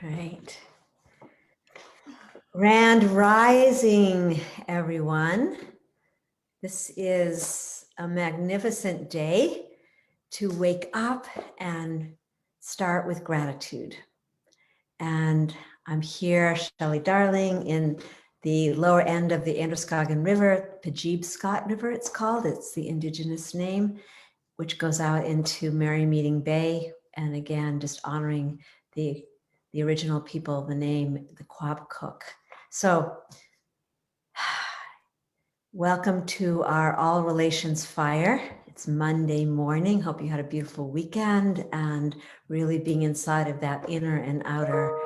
Right. Grand Rising, everyone. This is a magnificent day to wake up and start with gratitude. And I'm here, Shelley Darling, in the lower end of the Androscoggin River, Pajibscot River it's called. It's the indigenous name, which goes out into Merry Meeting Bay. And again, just honoring the original people, the name, the Quabook. So welcome to our All Relations Fire. It's Monday morning. Hope you had a beautiful weekend and really being inside of that inner and outer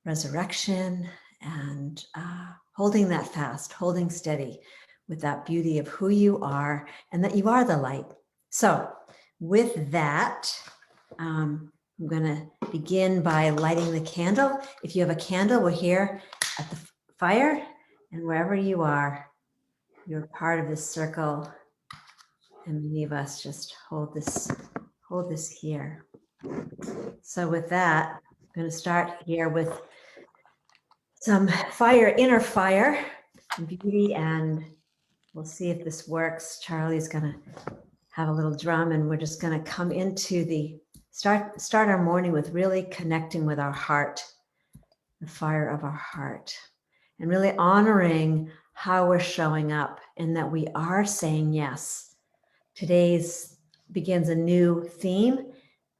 resurrection and holding that fast, holding steady with that beauty of who you are and that you are the light. So with that, I'm going to begin by lighting the candle. If you have a candle, we're here at the fire, and wherever you are, you're part of this circle, and many of us just hold this here. So with that, I'm going to start here with some fire, inner fire, beauty, and we'll see if this works. Charlie's going to have a little drum, and we're just going to come into the start our morning with really connecting with our heart, the fire of our heart, and really honoring how we're showing up and that we are saying yes. Today's begins a new theme,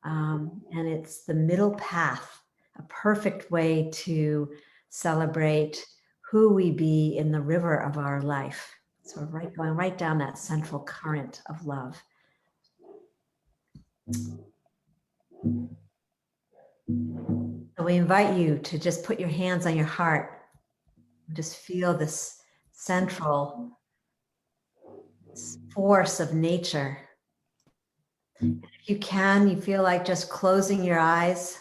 and it's the middle path, a perfect way to celebrate who we be in the river of our life. So we're going right down that central current of love. So we invite you to just put your hands on your heart. Just feel this central force of nature. If you can, you feel like just closing your eyes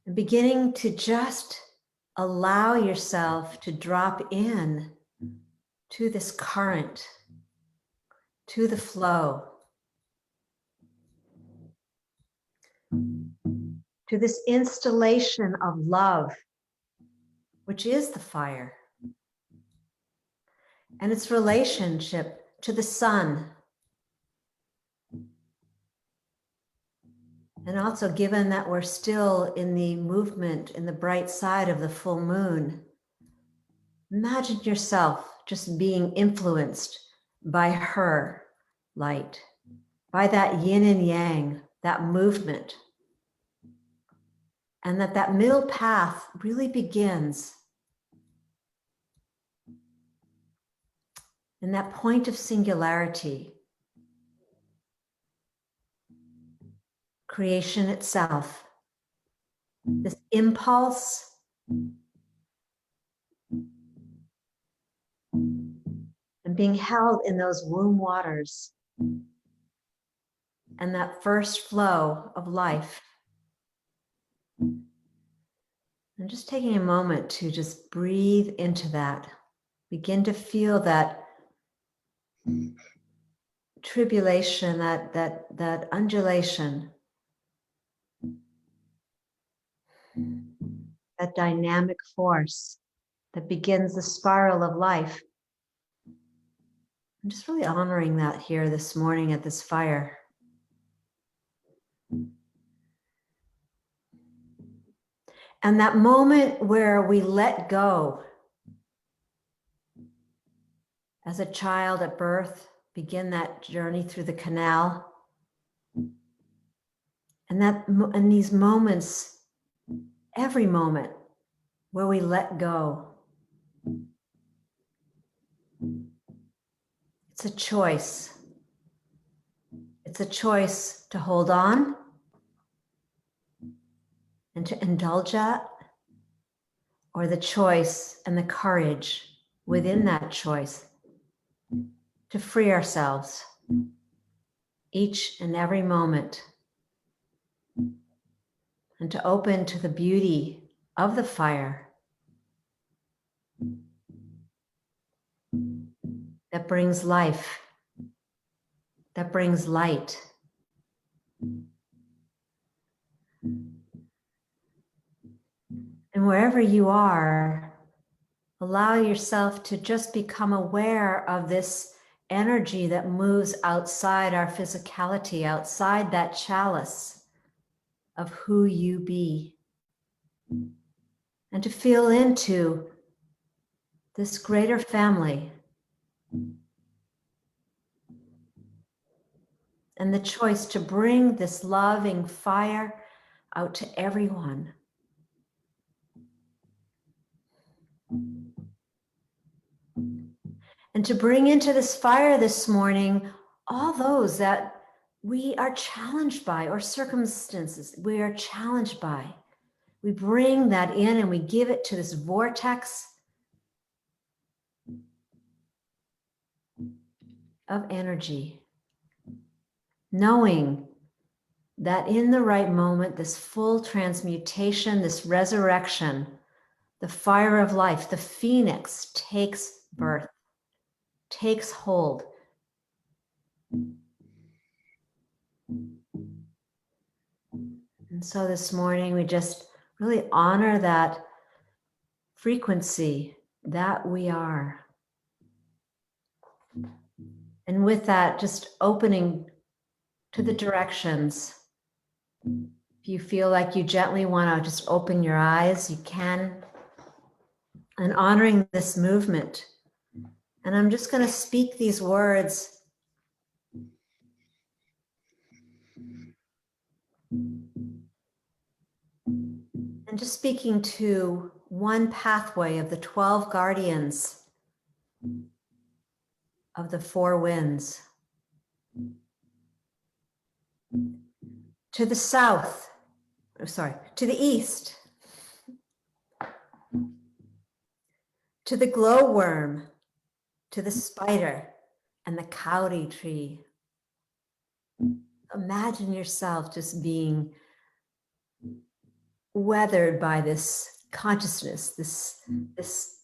and beginning to just allow yourself to drop in to this current, to the flow, to this installation of love, which is the fire, and its relationship to the sun. And also, given that we're still in the movement, in the bright side of the full moon, imagine yourself just being influenced by her light, by that yin and yang, that movement. And that middle path really begins in that point of singularity, creation itself, this impulse and being held in those womb waters and that first flow of life. And just taking a moment to just breathe into that, begin to feel that tribulation, that undulation, that dynamic force that begins the spiral of life. I'm just really honoring that here this morning at this fire. And that moment where we let go, as a child at birth, begin that journey through the canal. And these moments, every moment where we let go, it's a choice. It's a choice to hold on and to indulge at, or the choice and the courage within that choice to free ourselves each and every moment and to open to the beauty of the fire that brings life, that brings light, And wherever you are, allow yourself to just become aware of this energy that moves outside our physicality, outside that chalice of who you be. And to feel into this greater family and the choice to bring this loving fire out to everyone. And to bring into this fire this morning all those that we are challenged by, or circumstances we are challenged by. We bring that in and we give it to this vortex of energy, knowing that in the right moment, this full transmutation, this resurrection, the fire of life, the phoenix takes birth, takes hold. And so this morning, we just really honor that frequency that we are. And with that, just opening to the directions. If you feel like you gently want to just open your eyes, you can. And honoring this movement. And I'm just going to speak these words. And just speaking to one pathway of the 12 guardians of the four winds. To the south, to the east, to the glowworm, to the spider, and the kauri tree. Imagine yourself just being weathered by this consciousness, this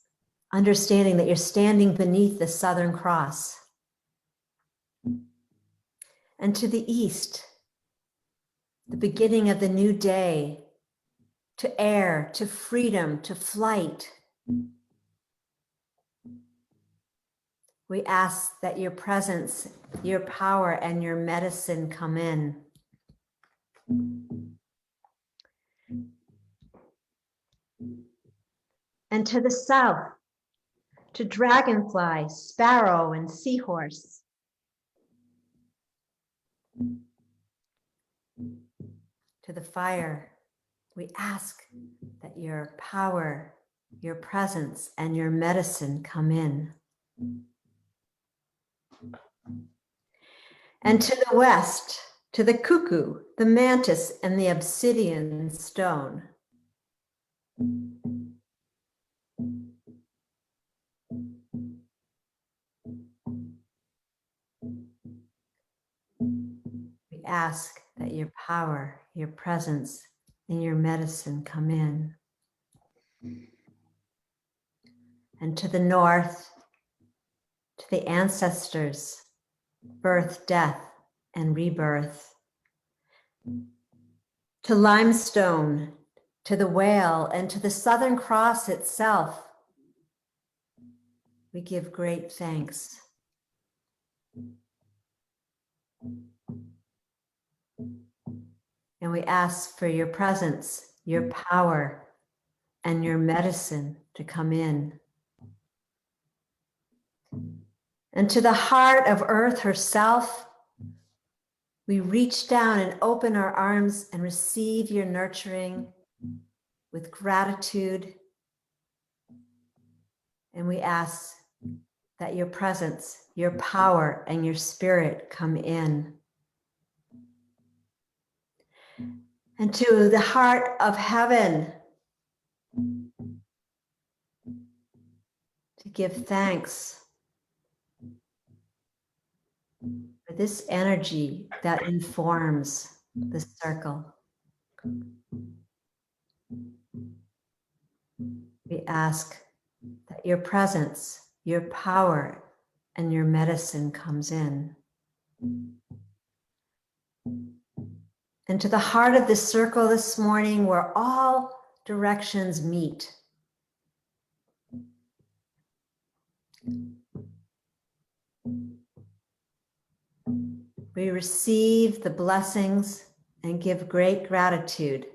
understanding that you're standing beneath the Southern Cross. And to the east, the beginning of the new day, to air, to freedom, to flight. We ask that your presence, your power, and your medicine come in. And to the south, to dragonfly, sparrow, and seahorse. To the fire, we ask that your power, your presence, and your medicine come in. And to the west, to the cuckoo, the mantis, and the obsidian stone. We ask that your power, your presence, and your medicine come in. And to the north, to the ancestors, birth, death, and rebirth. To limestone, to the whale, and to the Southern Cross itself, we give great thanks. And we ask for your presence, your power, and your medicine to come in. And to the heart of Earth herself, we reach down and open our arms and receive your nurturing with gratitude. And we ask that your presence, your power, and your spirit come in. And to the heart of heaven, to give thanks for this energy that informs the circle. We ask that your presence, your power, and your medicine comes in. And to the heart of this circle this morning, we're all directions meet. We receive the blessings and give great gratitude.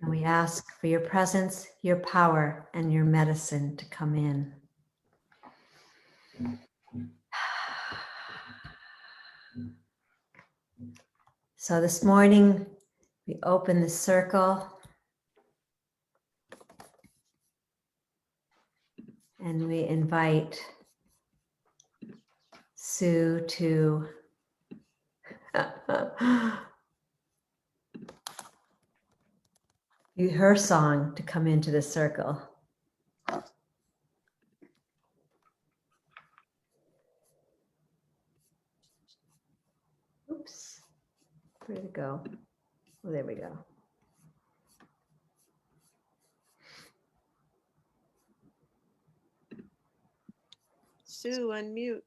And we ask for your presence, your power, and your medicine to come in. So this morning, we open the circle and we invite Sue to her song to come into the circle. Oops, where'd it go? Oh, there we go. Sue, unmute.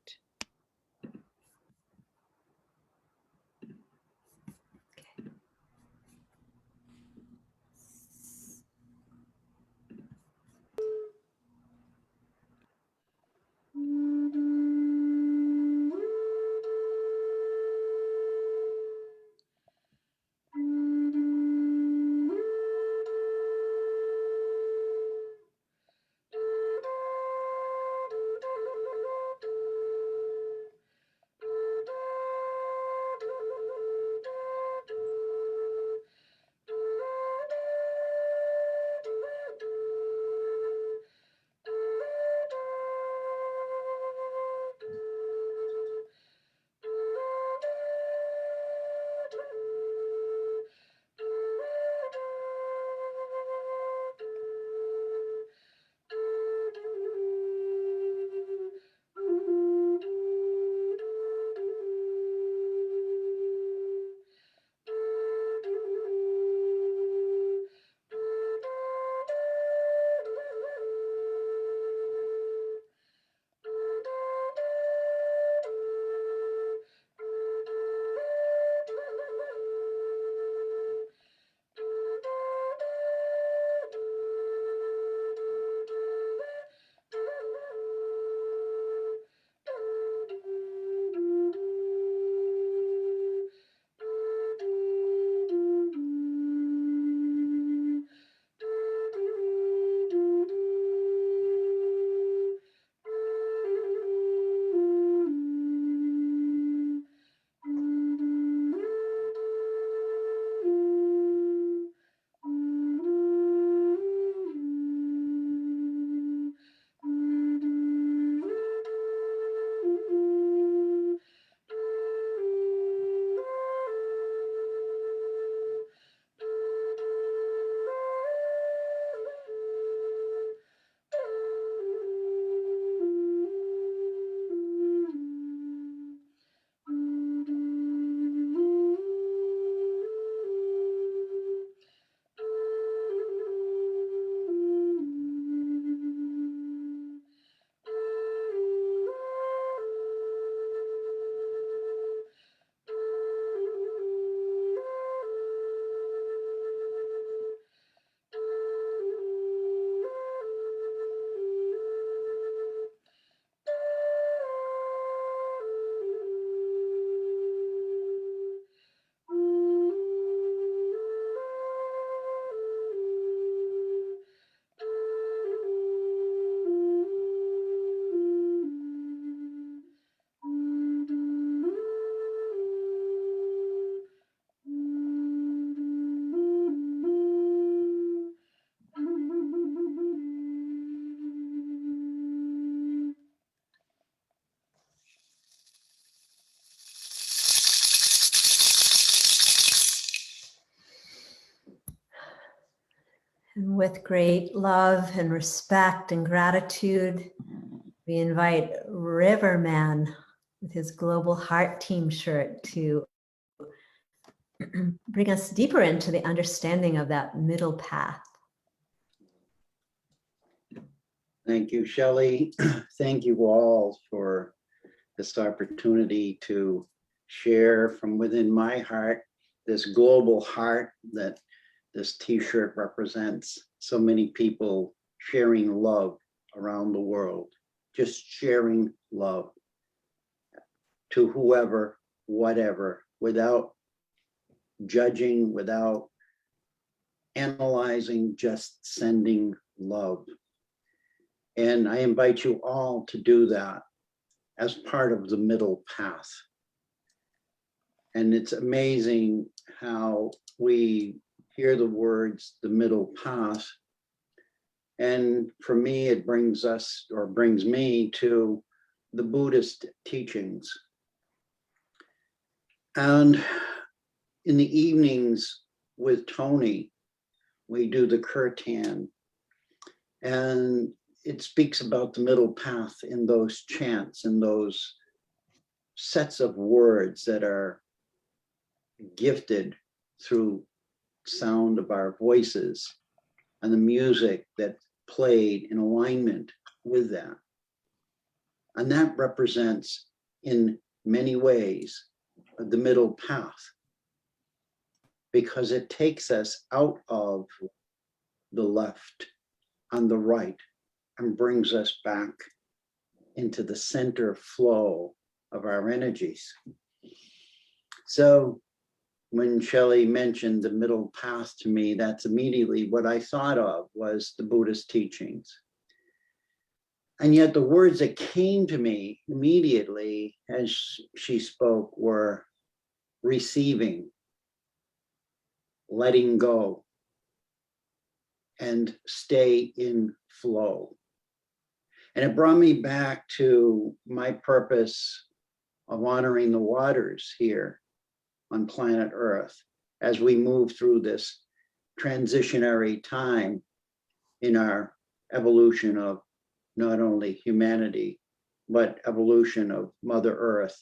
And with great love and respect and gratitude, we invite Riverman with his Global Heart Team shirt to bring us deeper into the understanding of that middle path. Thank you, Shelley. Thank you all for this opportunity to share from within my heart, this global heart that this t-shirt represents. So many people sharing love around the world, just sharing love to whoever, whatever, without judging, without analyzing, just sending love. And I invite you all to do that as part of the middle path. And it's amazing how we hear the words, the middle path. And for me, it brings us, or brings me to the Buddhist teachings. And in the evenings with Tony, we do the kirtan. And it speaks about the middle path in those chants, in those sets of words that are gifted through sound of our voices and the music that played in alignment with that. And that represents in many ways the middle path, because it takes us out of the left and the right and brings us back into the center flow of our energies. So when Shelley mentioned the middle path to me, that's immediately what I thought of was the Buddhist teachings. And yet the words that came to me immediately as she spoke were receiving, letting go, and stay in flow. And it brought me back to my purpose of honoring the waters here on planet Earth as we move through this transitionary time in our evolution of not only humanity, but evolution of Mother Earth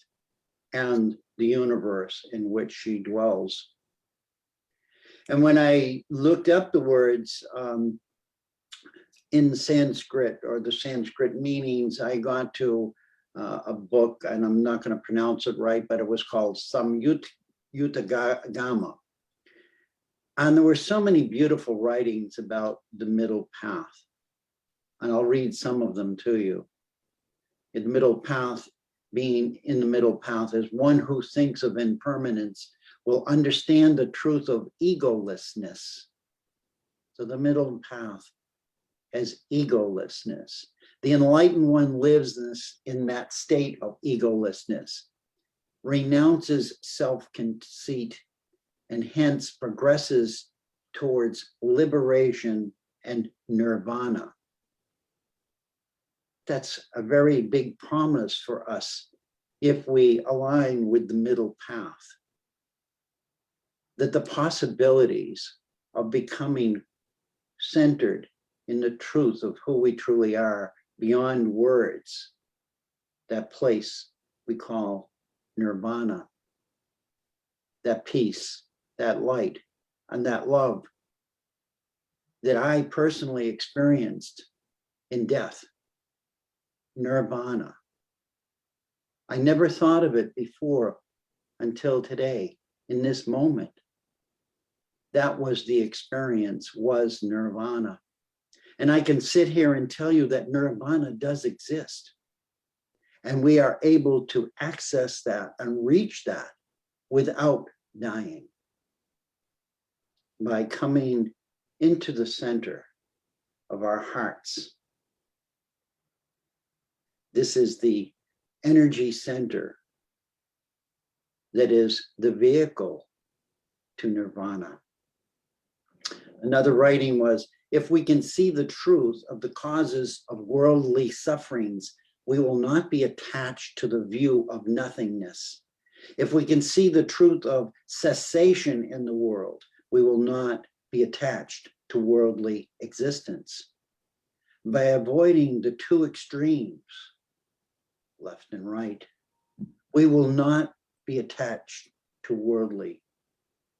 and the universe in which she dwells. And when I looked up the words in Sanskrit, or the Sanskrit meanings, I got to a book, and I'm not going to pronounce it right, but it was called Samyutta-gama. And there were so many beautiful writings about the middle path. And I'll read some of them to you. In the middle path, being in the middle path is one who thinks of impermanence will understand the truth of egolessness. So the middle path as egolessness. The enlightened one lives in that state of egolessness, renounces self-conceit, and hence progresses towards liberation and nirvana. That's a very big promise for us if we align with the middle path. That the possibilities of becoming centered in the truth of who we truly are beyond words, that place we call nirvana, that peace, that light, and that love that I personally experienced in death, nirvana. I never thought of it before until today, in this moment. That was the experience, was nirvana. And I can sit here and tell you that nirvana does exist. And we are able to access that and reach that without dying. By coming into the center of our hearts. This is the energy center that is the vehicle to nirvana. Another writing was, if we can see the truth of the causes of worldly sufferings, we will not be attached to the view of nothingness. If we can see the truth of cessation in the world, we will not be attached to worldly existence. By avoiding the two extremes, left and right, we will not be attached to worldly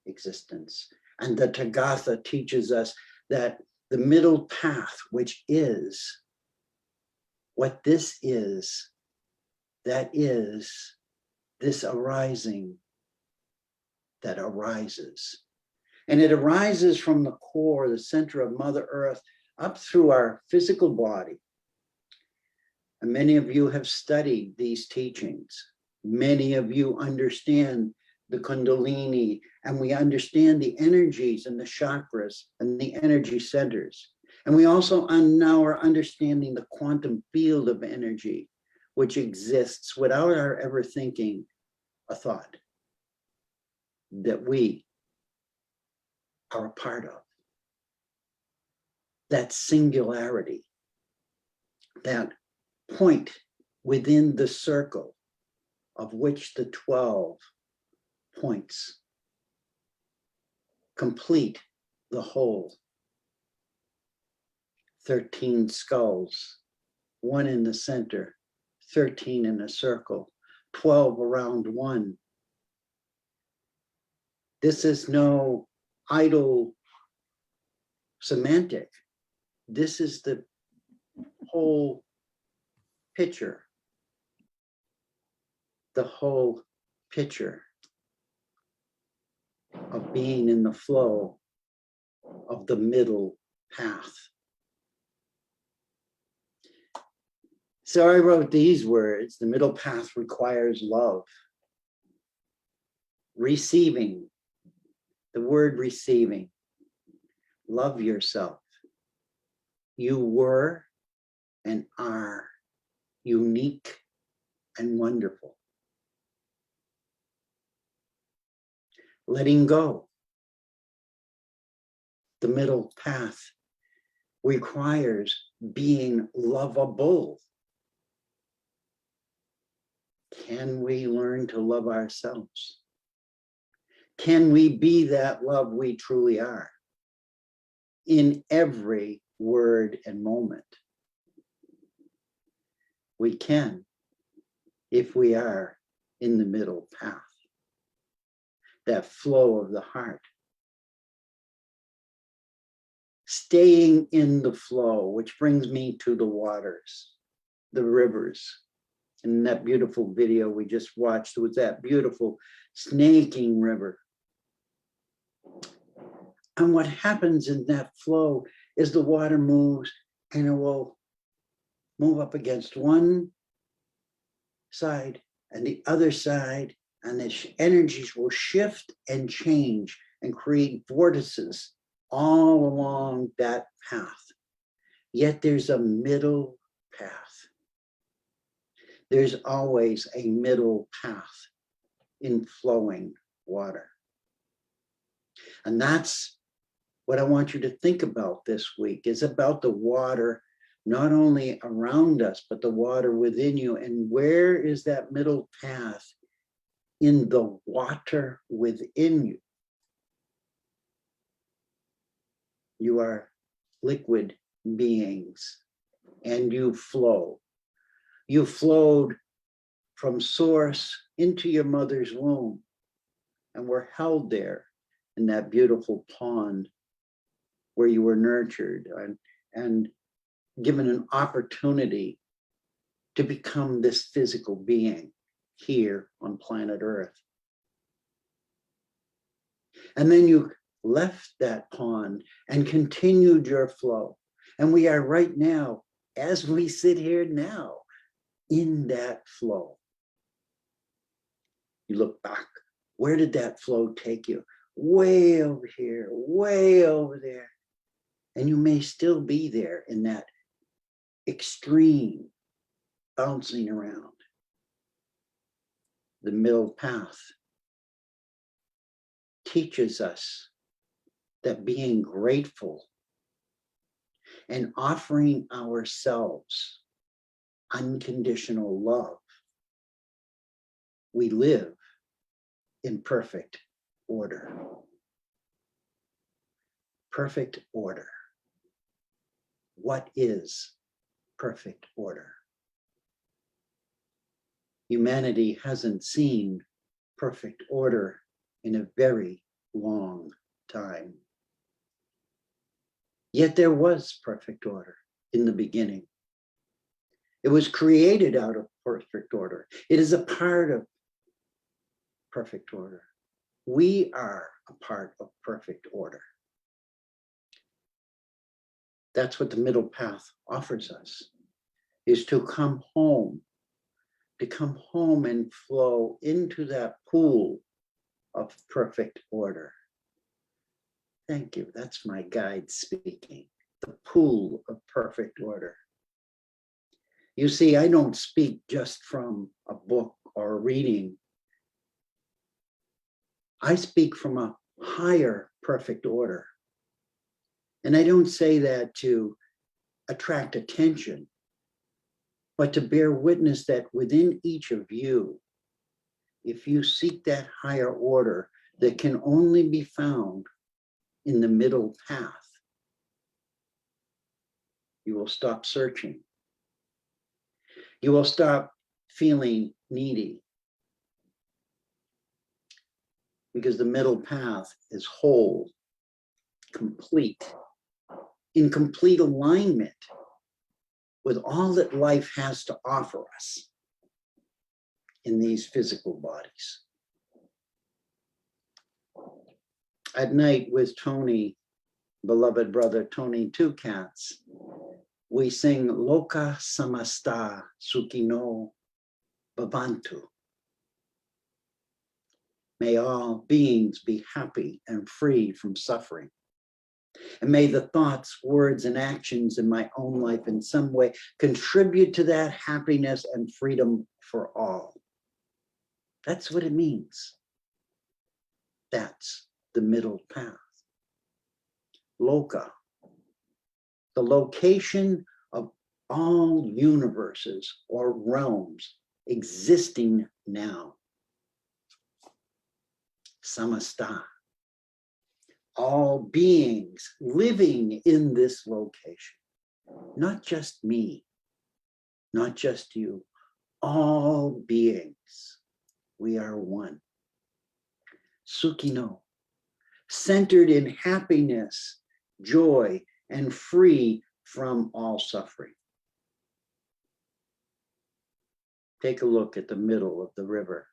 existence. And the Tathagata teaches us that the middle path, which is what this is, that is this arising that arises. And it arises from the core, the center of Mother Earth, up through our physical body. And many of you have studied these teachings. Many of you understand the Kundalini, and we understand the energies and the chakras and the energy centers. And we also now are understanding the quantum field of energy, which exists without our ever thinking a thought, that we are a part of. That singularity, that point within the circle of which the 12 points complete the whole. 13 skulls, 1 in the center, 13 in a circle, 12 around one. This is no idle semantic. This is the whole picture. The whole picture of being in the flow of the middle path. So I wrote these words: the middle path requires love. Receiving, the word receiving. Love yourself. You were and are unique and wonderful. Letting go. The middle path requires being lovable. Can we learn to love ourselves? Can we be that love we truly are in every word and moment? We can, if we are in the middle path, that flow of the heart. Staying in the flow, which brings me to the waters, the rivers. And that beautiful video we just watched was that beautiful snaking river. And what happens in that flow is the water moves, and it will move up against one side and the other side, and the energies will shift and change and create vortices all along that path. Yet there's a middle path. There's always a middle path in flowing water. And that's what I want you to think about this week, is about the water, not only around us, but the water within you. And where is that middle path in the water within you? You are liquid beings and you flow. You flowed from source into your mother's womb and were held there in that beautiful pond where you were nurtured and given an opportunity to become this physical being here on planet Earth. And then you left that pond and continued your flow. And we are right now, as we sit here now, in that flow. You look back, where did that flow take you? Way over here, way over there. And you may still be there in that extreme bouncing around. The middle path teaches us that being grateful and offering ourselves unconditional love, we live in perfect order. Perfect order. What is perfect order? Humanity hasn't seen perfect order in a very long time. Yet there was perfect order in the beginning. It was created out of perfect order. It is a part of perfect order. We are a part of perfect order. That's what the middle path offers us, is to come home and flow into that pool of perfect order. Thank you. That's my guide speaking. The pool of perfect order. You see, I don't speak just from a book or a reading. I speak from a higher perfect order. And I don't say that to attract attention, but to bear witness that within each of you, if you seek that higher order that can only be found in the middle path, you will stop searching. You will stop feeling needy, because the middle path is whole, complete, in complete alignment with all that life has to offer us in these physical bodies. At night with Tony, beloved brother Tony Two Cats, we sing Loka Samasta Sukhino Bhavantu. May all beings be happy and free from suffering. And may the thoughts, words, and actions in my own life in some way contribute to that happiness and freedom for all. That's what it means. That's the middle path. Loka, the location of all universes or realms existing now. Samasta, all beings living in this location, not just me, not just you, all beings, we are one. Sukhino, centered in happiness, joy, and free from all suffering. Take a look at the middle of the river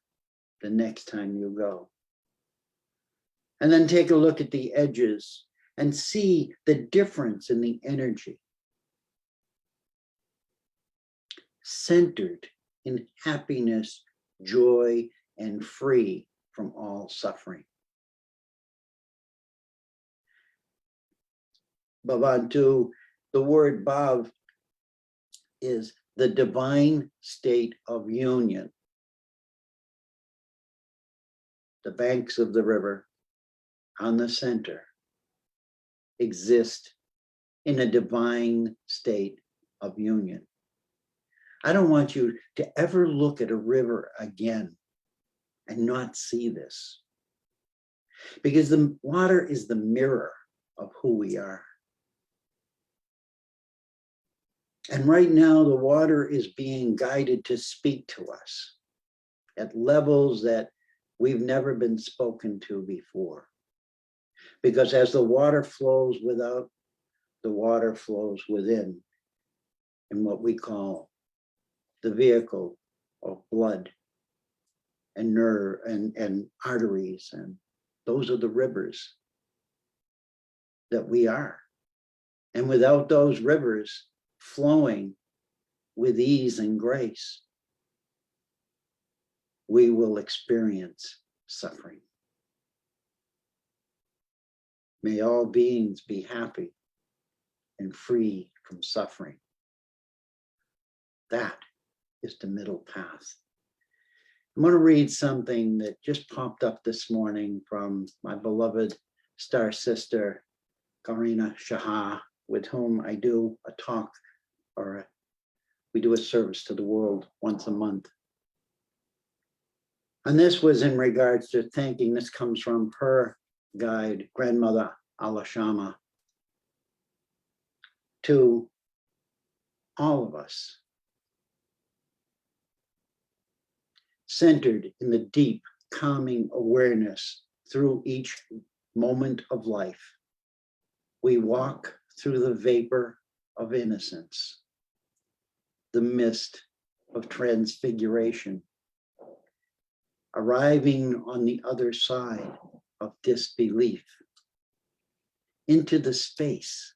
the next time you go. And then take a look at the edges and see the difference in the energy. Centered in happiness, joy, and free from all suffering. Bhavantu, the word bhav is the divine state of union. The banks of the river on the center exist in a divine state of union. I don't want you to ever look at a river again and not see this, because the water is the mirror of who we are. And right now, the water is being guided to speak to us at levels that we've never been spoken to before. Because as the water flows without, the water flows within, in what we call the vehicle of blood and nerve and arteries, and those are the rivers that we are. And without those rivers flowing with ease and grace, we will experience suffering. May all beings be happy and free from suffering. That is the middle path. I'm going to read something that just popped up this morning from my beloved star sister, Karina Shah, with whom I do a talk, or we do a service to the world once a month. And this was in regards to thanking, this comes from her guide, grandmother Alashama, to all of us, centered in the deep, calming awareness through each moment of life. We walk through the vapor of innocence, the mist of transfiguration, arriving on the other side of disbelief into the space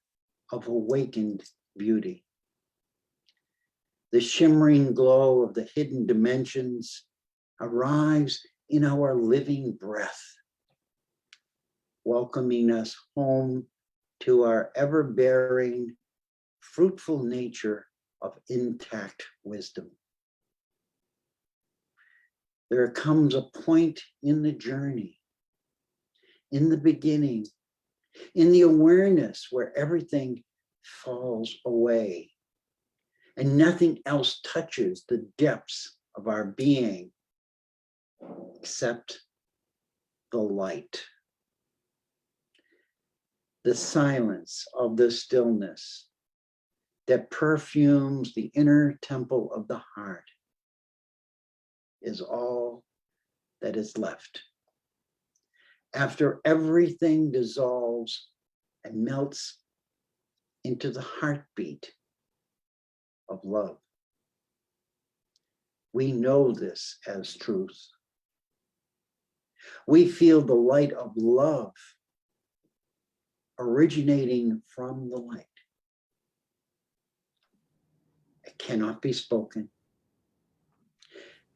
of awakened beauty. The shimmering glow of the hidden dimensions arrives in our living breath, welcoming us home to our ever-bearing, fruitful nature of intact wisdom. There comes a point in the journey, in the beginning, in the awareness where everything falls away and nothing else touches the depths of our being except the light. The silence of the stillness that perfumes the inner temple of the heart is all that is left. After everything dissolves and melts into the heartbeat of love. We know this as truth. We feel the light of love originating from the light. It cannot be spoken.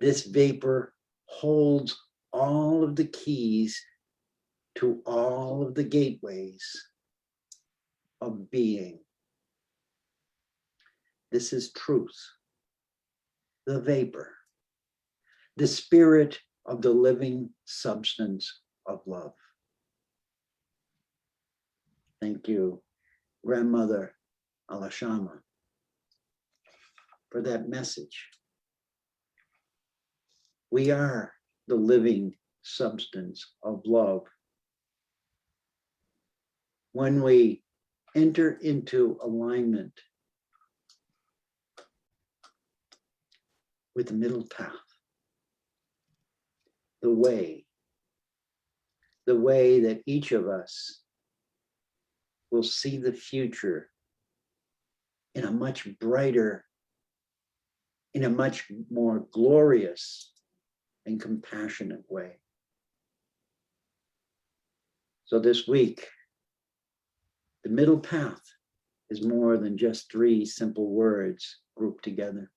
This vapor holds all of the keys to all of the gateways of being. This is truth, the vapor, the spirit of the living substance of love. Thank you, Grandmother Alashama, for that message. We are the living substance of love. When we enter into alignment with the middle path, the way that each of us will see the future in a much brighter, in a much more glorious and compassionate way. So this week, the middle path is more than just 3 simple words grouped together.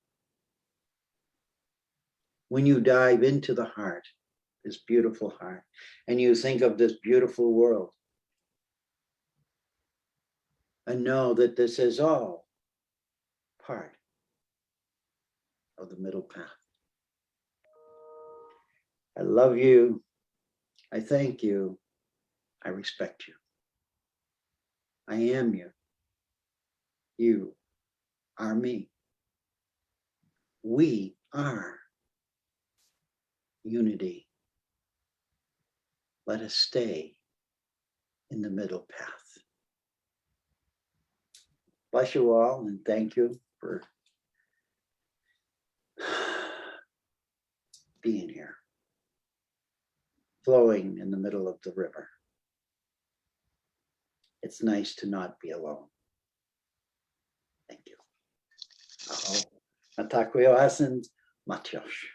When you dive into the heart, this beautiful heart, and you think of this beautiful world, and know that this is all part of the middle path. I love you. I thank you. I respect you. I am you. You are me. We are unity. Let us stay in the middle path. Bless you all and thank you for being here, flowing in the middle of the river. It's nice to not be alone. Thank you. Aho. Atakuyo asen matyosh.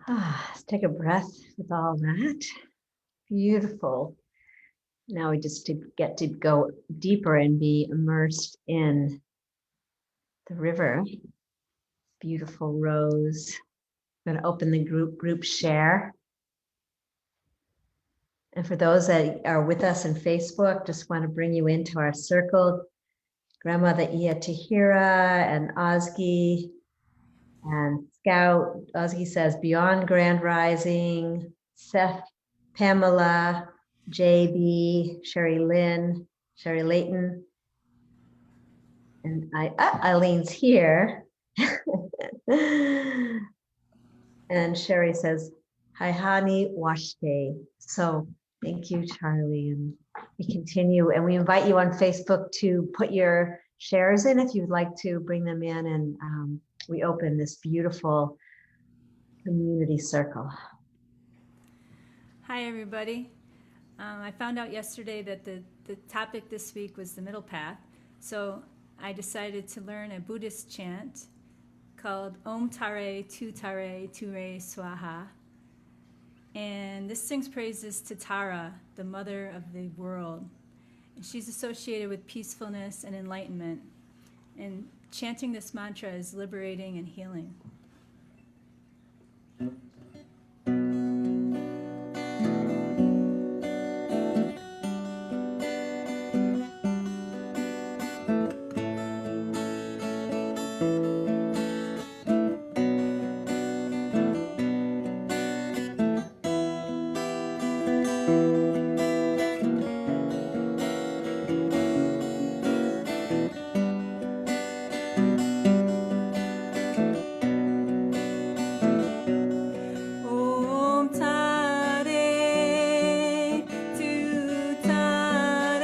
Let's take a breath with all that. Beautiful. Now we just get to go deeper and be immersed in the river. Beautiful rose. I'm going to open the group share. And for those that are with us in Facebook, just want to bring you into our circle. Grandmother Iya Tahira and Ozgi and Scout. Ozgi says, Beyond Grand Rising, Seth, Pamela, JB, Sherry Lynn, Sherry Layton. And Eileen's here. And Sherry says, Haihani Washte. So thank you, Charlie. And we continue, and we invite you on Facebook to put your shares in if you'd like to bring them in. And we open this beautiful community circle. Hi, everybody. I found out yesterday that the topic this week was the middle path. So I decided to learn a Buddhist chant called Om Tare Tu Tare Ture Swaha. And this sings praises to Tara, the mother of the world. And she's associated with peacefulness and enlightenment. And chanting this mantra is liberating and healing. Om Tare Tu Tare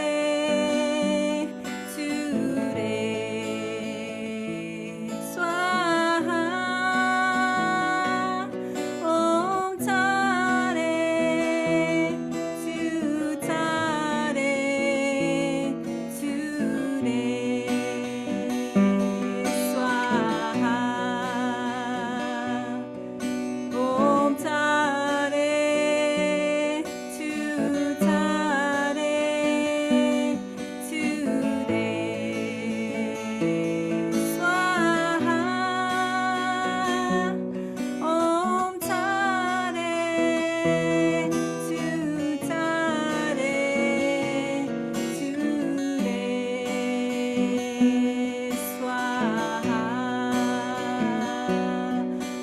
Ture Swaha. Om Tare Tu Tare Ture Swaha. Om Tare Tu Tare Ture Swaha. Om Tare Tu Tare Ture Swaha.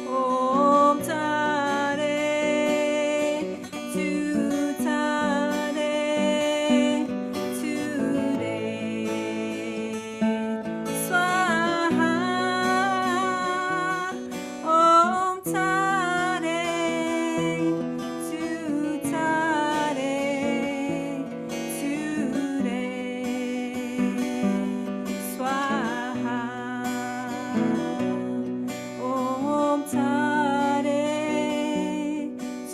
Om Tare Tu Tare Ture Swaha. Om Tare Tu Tare Ture Swaha. Om Tare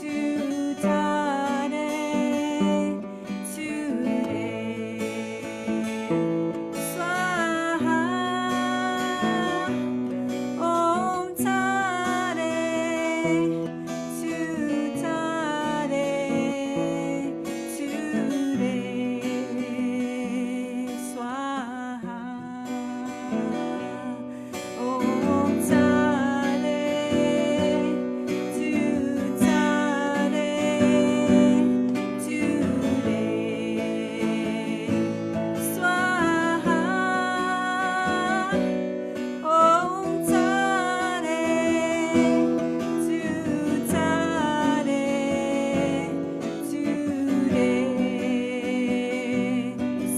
Tu Tare Ture Swaha. Om Tare Tu Tare Ture Swaha. Om Tare Tu Tare Ture Swaha. Om Tare Tu Tare Ture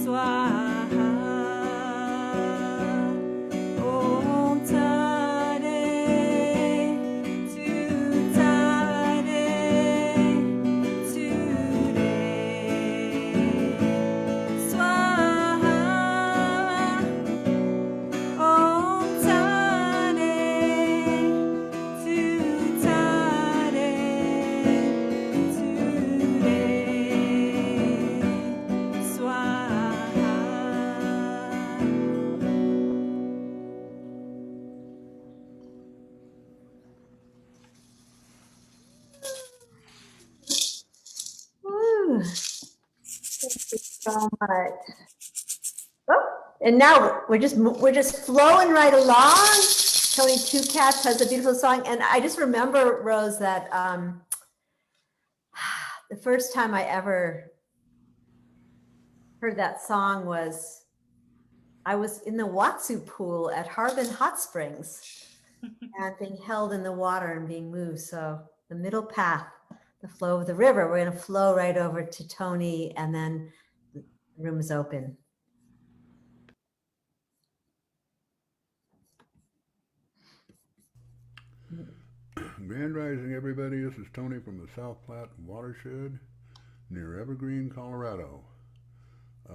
Swaha. Om Tare Tu Tare Ture Swaha. Om Tare Tu Tare Ture Swaha. Woo. Thank you so much. Oh, and now we're just flowing right along. Tony Two Cats has a beautiful song, and I just remember, Rose, that the first time I ever heard that song was I was in the Watsu pool at Harbin Hot Springs and being held in the water and being moved. So the middle path, the flow of the river, we're going to flow right over to Tony, and then the room is open. Grand Rising, everybody. This is Tony from the South Platte Watershed near Evergreen, Colorado.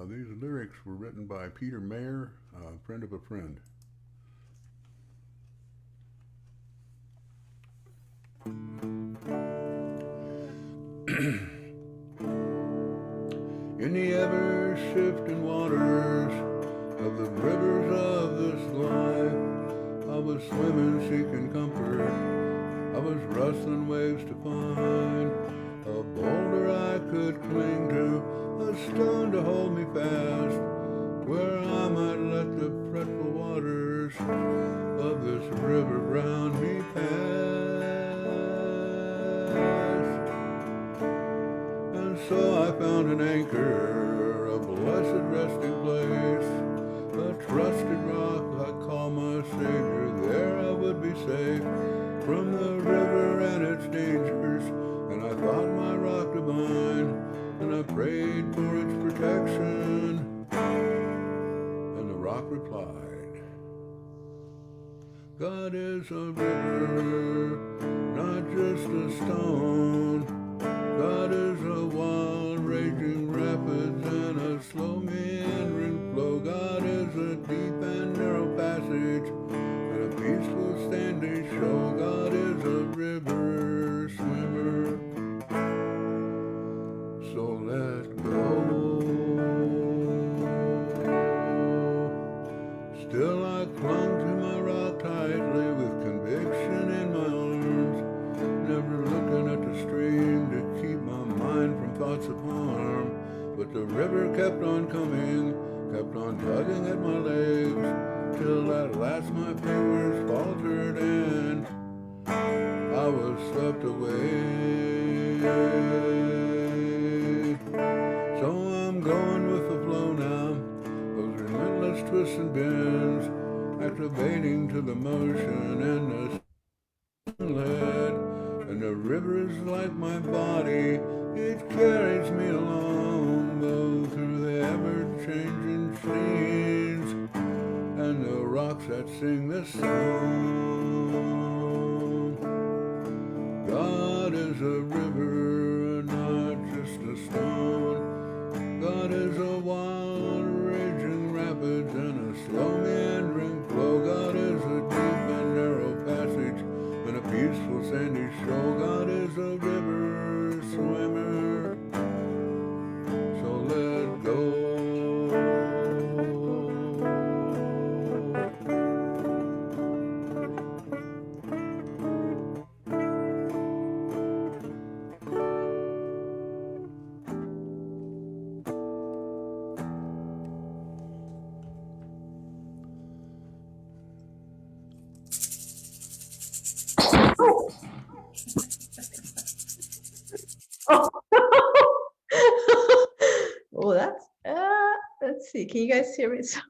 These lyrics were written by Peter Mayer, a friend of a friend. In the ever-shifting waters of the rivers of this life. I was swimming, seeking comfort. I was wrestling waves to find a boulder I could cling to, a stone to hold me fast, where I might let the fretful waters of this river round me pass. And so I found an anchor, a blessed resting place, a trusted rock I call my Savior. There I would be safe from the river and its dangers. And I thought my rock divine, and I prayed for its protection. And the rock replied, God is a river, not just a stone. God is a wild raging rapids and a slow meandering flow. God is a deep and narrow passage and a peaceful standing show. God is a river swimmer, so let go. Still I clung to my rock tightly with conviction in my arms, never looking at the stream to keep my mind from thoughts of harm. But the river kept on coming, kept on tugging at my legs, till at last my fingers faltered and I was swept away. So I'm going with the flow now, those relentless twists and bends, activating to the motion and the lead. And the river is like my body, it carries me along, though through the ever-changing scenes and the rocks that sing this song. God is a river, not just a stone. God is a wild raging rapids and a slow meandering flow. God is a deep and narrow passage and a peaceful sandy shore. God is a river swimmer, so let go. Oh, that's, let's see, can you guys hear me? Sorry.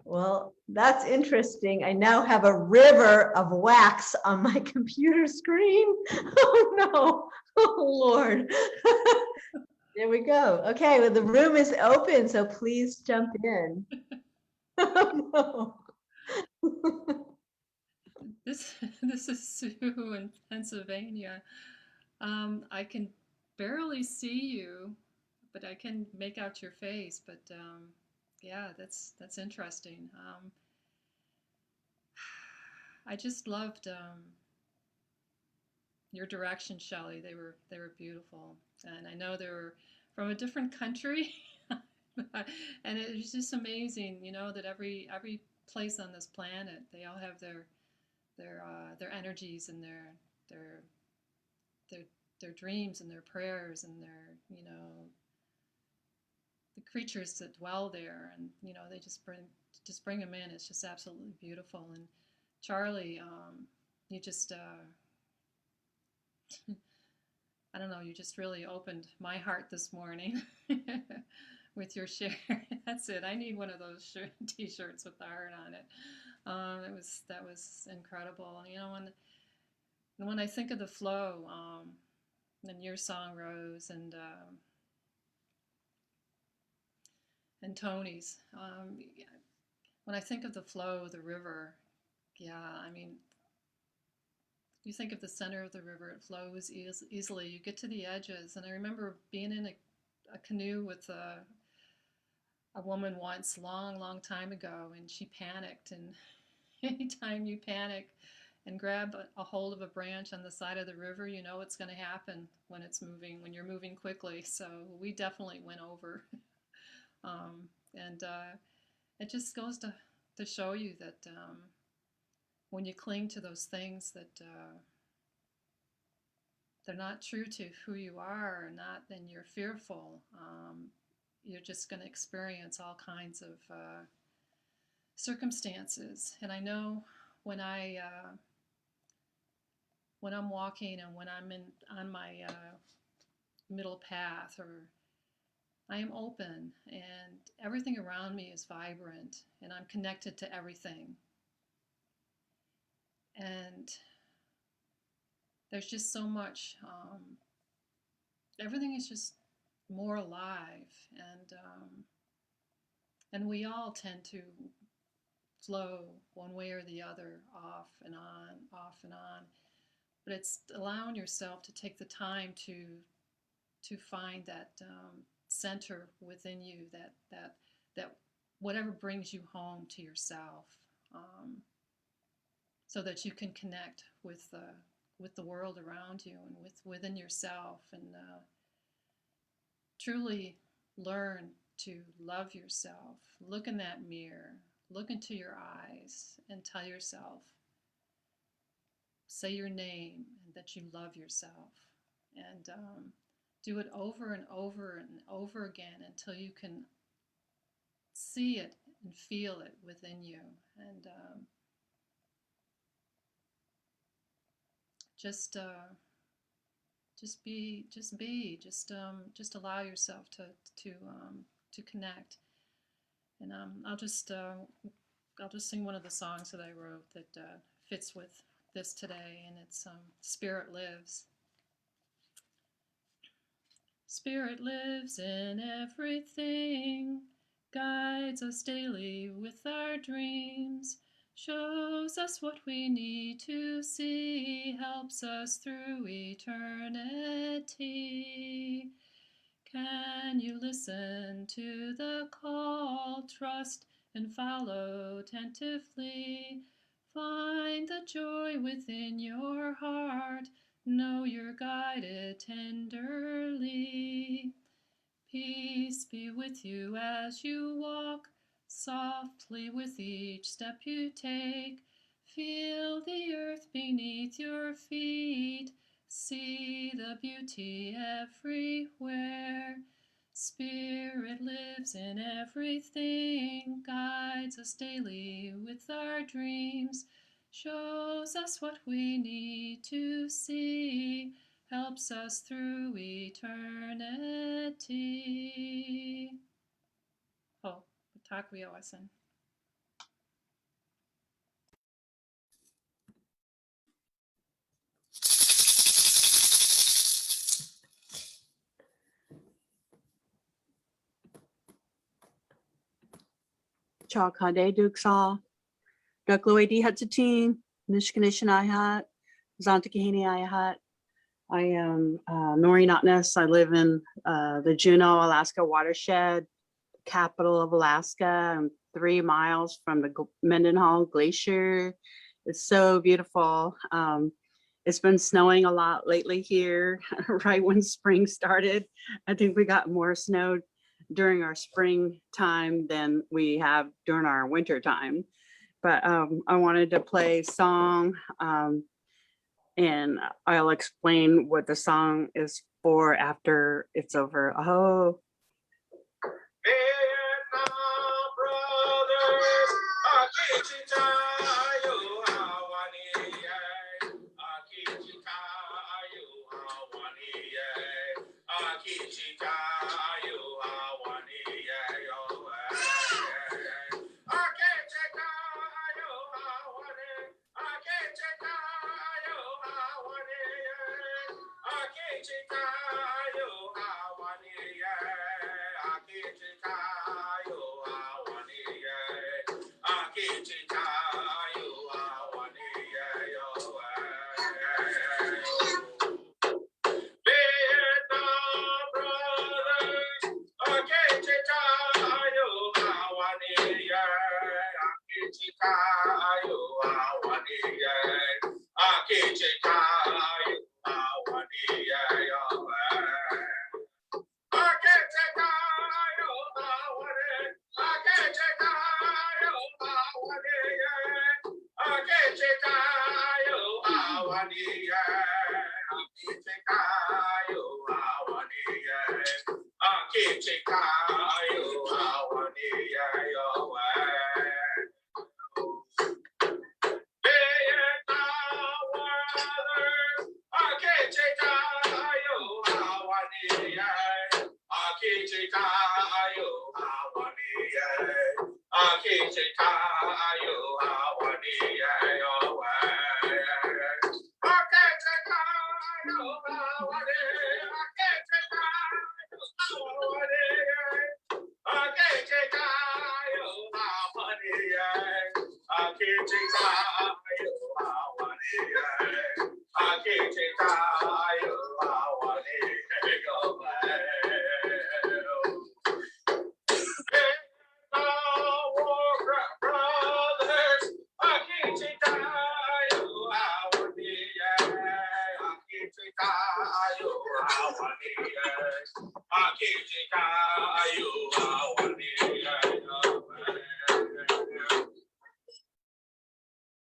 Well, that's interesting. I now have a river of wax on my computer screen. Oh no, oh Lord. There we go. Okay, well, the room is open, so please jump in. Oh, no. This is Sue in Pennsylvania. I can barely see you, but I can make out your face. But yeah, that's interesting. I just loved your direction, Shelley. They were beautiful, and I know they were from a different country, and it was just amazing, that every place on this planet, they all have their energies and their their their dreams and their prayers and their the creatures that dwell there, and they just bring them in. It's just absolutely beautiful. And Charlie, you just I don't know, you just really opened my heart this morning with your share. That's it. I need one of those t-shirts with the heart on it. That was incredible. When I think of the flow, and your song, Rose, and Tony's, when I think of the flow of the river, yeah, I mean, you think of the center of the river, it flows easily. You get to the edges, and I remember being in a canoe with a woman once, long time ago, and she panicked. And anytime you panic and grab a hold of a branch on the side of the river, you know what's going to happen when it's moving, when you're moving quickly. So we definitely went over. And it just goes to show you that when you cling to those things that they're not true to who you are, or not, then you're fearful. You're just going to experience all kinds of circumstances. And I know when when I'm walking and when I'm on my middle path, or I am open and everything around me is vibrant and I'm connected to everything. And there's just so much, everything is just more alive. And we all tend to flow one way or the other, off and on, off and on. But it's allowing yourself to take the time to find that center within you, that whatever brings you home to yourself, so that you can connect with the world around you and within yourself, and truly learn to love yourself. Look in that mirror, look into your eyes, and tell yourself, say your name, and that you love yourself. And do it over and over and over again until you can see it and feel it within you. And just allow yourself to connect. And I'll just sing one of the songs that I wrote that fits with this today, and it's Spirit Lives. Spirit lives in everything, guides us daily with our dreams, shows us what we need to see, helps us through eternity. Can you listen to the call, trust and follow attentively? Find the joy within your heart, know you're guided tenderly. Peace be with you as you walk, softly with each step you take. Feel the earth beneath your feet, see the beauty everywhere. Spirit lives in everything, guides us daily with our dreams, shows us what we need to see, helps us through eternity. Oh, Takuya-san. Chakade Duksa, Dukloedi Hatsutin, Nishkanishan Ihat, Zantakahini Ihat. I am Nori Notness. I live in the Juneau, Alaska watershed, capital of Alaska. I'm 3 miles from the Mendenhall Glacier. It's so beautiful. It's been snowing a lot lately here, right when spring started. I think we got more snow during our spring time than we have during our winter time. But I wanted to play a song, and I'll explain what the song is for after it's over. Oh.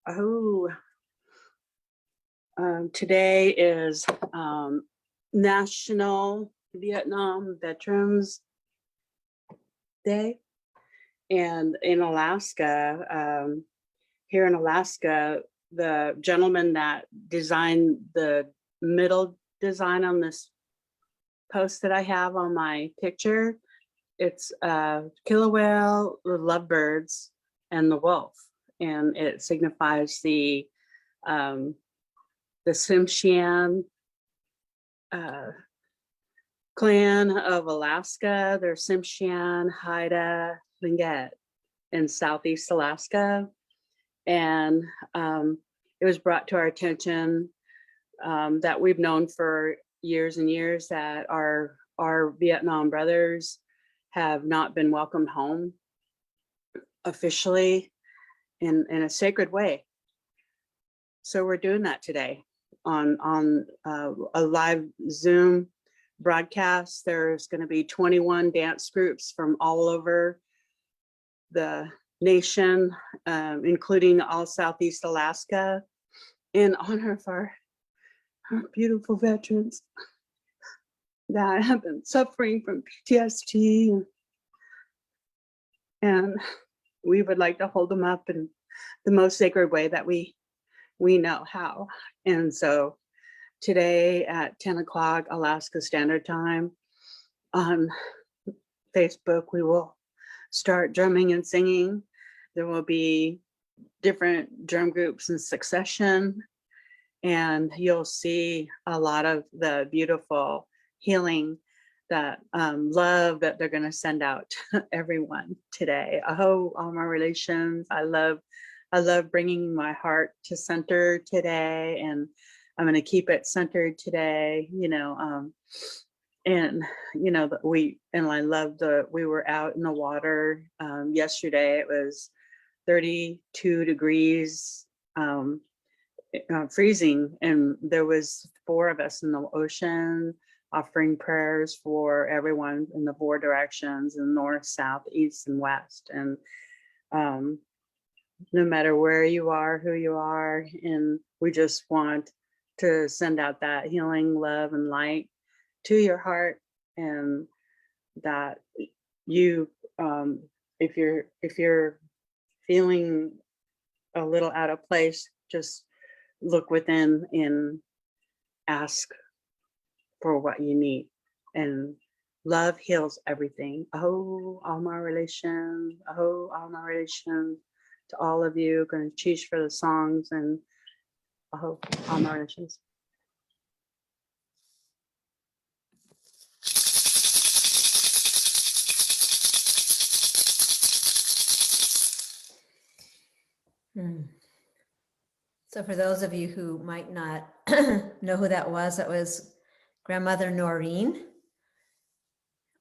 Oh, today is National Vietnam Veterans Day. And in Alaska, here in Alaska, the gentleman that designed the middle design on this post that I have on my picture, it's killer whale, the lovebirds, and the wolf. And it signifies the Tsimshian clan of Alaska. They're Tsimshian, Haida, Tlingit in Southeast Alaska. And it was brought to our attention that we've known for years and years that our Vietnam brothers have not been welcomed home officially in a sacred way. So we're doing that today on a live Zoom broadcast. There's going to be 21 dance groups from all over the nation, including all Southeast Alaska, in honor of our beautiful veterans that have been suffering from PTSD. And we would like to hold them up in the most sacred way that we know how. And so today at 10 o'clock Alaska Standard Time on Facebook, we will start drumming and singing. There will be different drum groups in succession, and you'll see a lot of the beautiful healing, that love that they're going to send out to everyone today. Aho, all my relations. I love bringing my heart to center today, and I'm going to keep it centered today. And I love we were out in the water yesterday. It was 32 degrees, freezing, and there was 4 of us in the ocean offering prayers for everyone in the 4 directions, in north, south, east, and west. And no matter where you are, who you are, and we just want to send out that healing love and light to your heart, and that you, if you're feeling a little out of place, just look within and ask for what you need. And love heals everything. Oh, all my relations. Oh, all my relations. To all of you, going to choose for the songs, and oh, all my relations. So for those of you who might not know who that was Grandmother Noreen,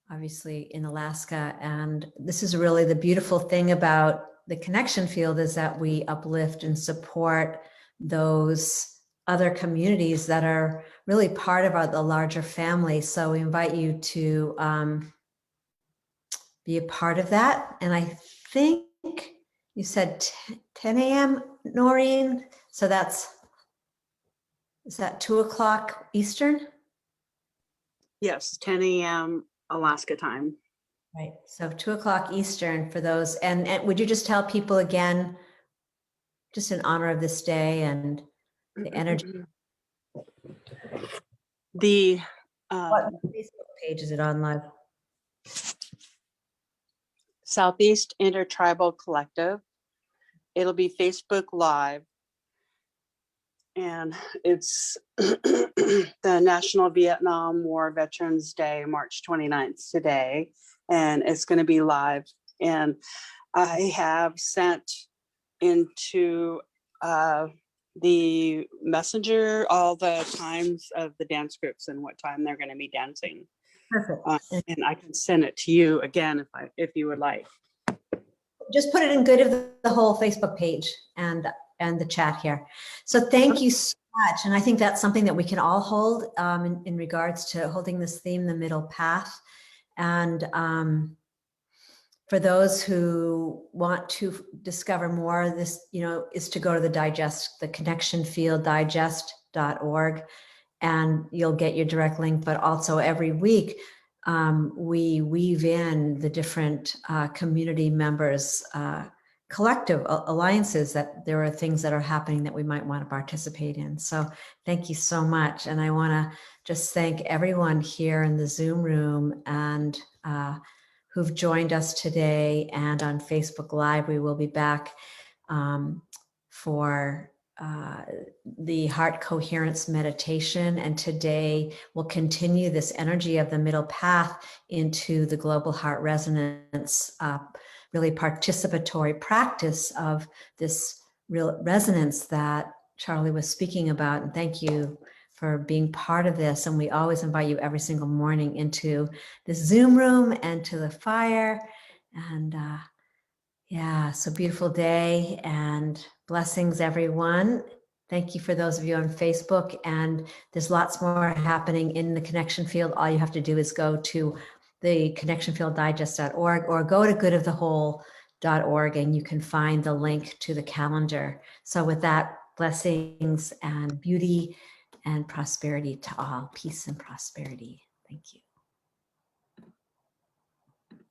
obviously in Alaska. And this is really the beautiful thing about the connection field, is that we uplift and support those other communities that are really part of the larger family. So we invite you to be a part of that. And I think you said 10 a.m., Noreen. So that's Is that 2 o'clock Eastern? Yes, 10 a.m. Alaska time. Right. So 2 o'clock Eastern for those. And would you just tell people again, just in honor of this day and the energy? The What Facebook page is it on live? Southeast Intertribal Collective. It'll be Facebook Live. And it's the National Vietnam War Veterans Day, March 29th today. And it's going to be live. And I have sent into the messenger all the times of the dance groups and what time they're going to be dancing. Perfect. And I can send it to you again if you would like. Just put it in good of the whole Facebook page and the chat here. So thank you so much. And I think that's something that we can all hold in regards to holding this theme, the middle path. And for those who want to discover more, this, is to go to the Connection Field Digest.org, and you'll get your direct link. But also every week, we weave in the different community members, collective alliances, that there are things that are happening that we might want to participate in. So thank you so much. And I want to just thank everyone here in the Zoom room and who've joined us today and on Facebook Live. We will be back for the heart coherence meditation. And today we'll continue this energy of the middle path into the global heart resonance, really participatory practice of this real resonance that Charlie was speaking about. And thank you for being part of this. And we always invite you every single morning into this Zoom room and to the fire. And yeah, so beautiful day and blessings, everyone. Thank you for those of you on Facebook. And there's lots more happening in the Connection Field. All you have to do is go to the connectionfielddigest.org or go to goodofthewhole.org and you can find the link to the calendar. So with that, blessings and beauty and prosperity to all. Peace and prosperity. Thank you.